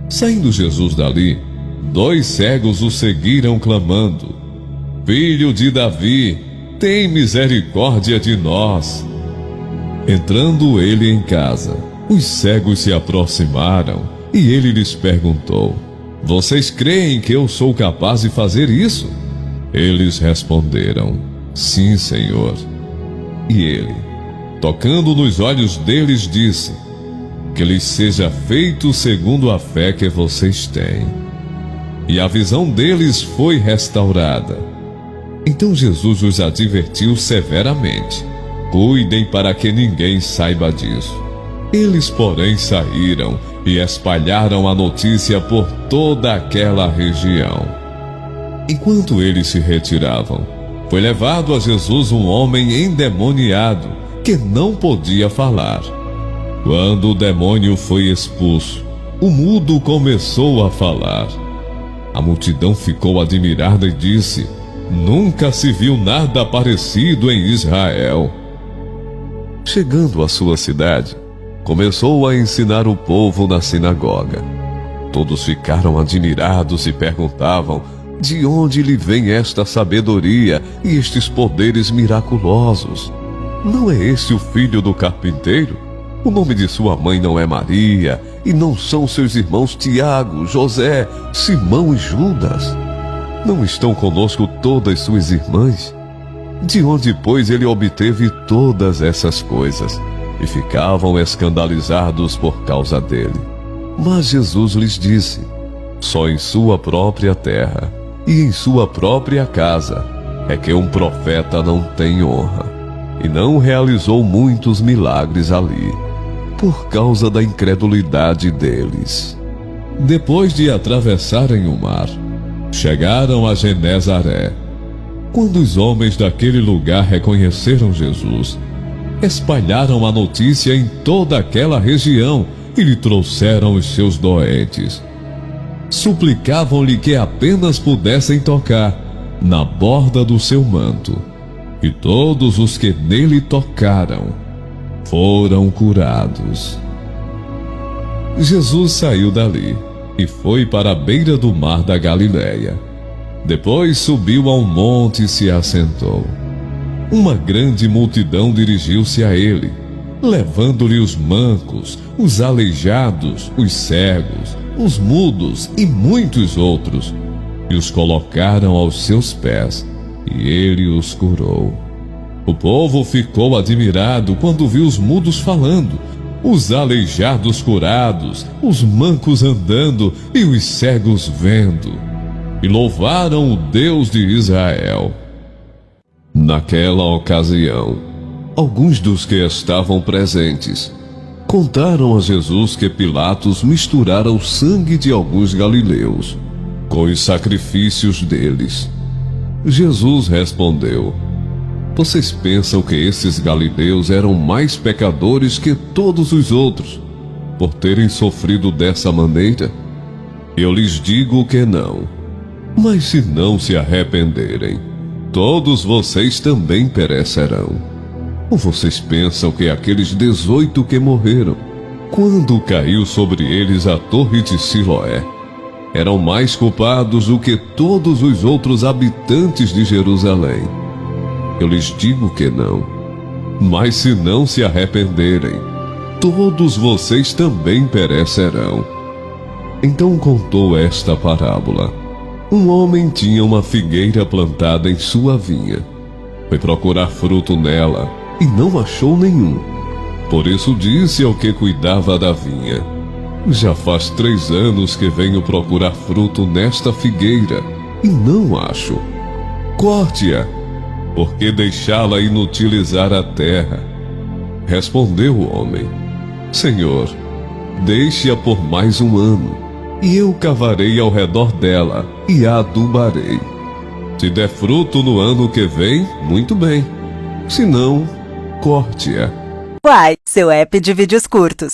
Saindo Jesus dali, 2 cegos o seguiram clamando: Filho de Davi, tem misericórdia de nós. Entrando ele em casa, os cegos se aproximaram e ele lhes perguntou: Vocês creem que eu sou capaz de fazer isso? Eles responderam: Sim, Senhor. E ele, tocando nos olhos deles, disse: Que lhes seja feito segundo a fé que vocês têm. E a visão deles foi restaurada. Então Jesus os advertiu severamente: Cuidem para que ninguém saiba disso. Eles, porém, saíram e espalharam a notícia por toda aquela região. Enquanto eles se retiravam, foi levado a Jesus um homem endemoniado, que não podia falar. Quando o demônio foi expulso, o mudo começou a falar. A multidão ficou admirada e disse: Nunca se viu nada parecido em Israel. Chegando à sua cidade, começou a ensinar o povo na sinagoga. Todos ficaram admirados e perguntavam: De onde lhe vem esta sabedoria e estes poderes miraculosos? Não é esse o filho do carpinteiro? O nome de sua mãe não é Maria, e não são seus irmãos Tiago, José, Simão e Judas? Não estão conosco todas suas irmãs? De onde, pois, ele obteve todas essas coisas? E ficavam escandalizados por causa dele. Mas Jesus lhes disse: Só em sua própria terra e em sua própria casa é que um profeta não tem honra. E não realizou muitos milagres ali, por causa da incredulidade deles. Depois de atravessarem o mar, chegaram a Genezaré. Quando os homens daquele lugar reconheceram Jesus, espalharam a notícia em toda aquela região e lhe trouxeram os seus doentes. Suplicavam-lhe que apenas pudessem tocar na borda do seu manto, e todos os que nele tocaram foram curados. Jesus saiu dali e foi para a beira do mar da Galileia. Depois subiu a um monte e se assentou. Uma grande multidão dirigiu-se a ele, levando-lhe os mancos, os aleijados, os cegos, os mudos e muitos outros, e os colocaram aos seus pés, e ele os curou. O povo ficou admirado quando viu os mudos falando, os aleijados curados, os mancos andando e os cegos vendo, e louvaram o Deus de Israel. Naquela ocasião, alguns dos que estavam presentes contaram a Jesus que Pilatos misturara o sangue de alguns galileus com os sacrifícios deles. Jesus respondeu: Vocês pensam que esses galileus eram mais pecadores que todos os outros, por terem sofrido dessa maneira? Eu lhes digo que não. Mas se não se arrependerem, todos vocês também perecerão. Ou vocês pensam que aqueles 18 que morreram, quando caiu sobre eles a torre de Siloé, eram mais culpados do que todos os outros habitantes de Jerusalém? Eu lhes digo que não. Mas se não se arrependerem, todos vocês também perecerão. Então contou esta parábola. Um homem tinha uma figueira plantada em sua vinha. Foi procurar fruto nela e não achou nenhum. Por isso disse ao que cuidava da vinha: Já faz 3 anos que venho procurar fruto nesta figueira e não acho. Corte-a, porque deixá-la inutilizar a terra. Respondeu o homem: Senhor, deixe-a por mais 1 ano, e eu cavarei ao redor dela e a adubarei. Se der fruto no ano que vem, muito bem. Se não, corte-a. Uai, seu app de vídeos curtos.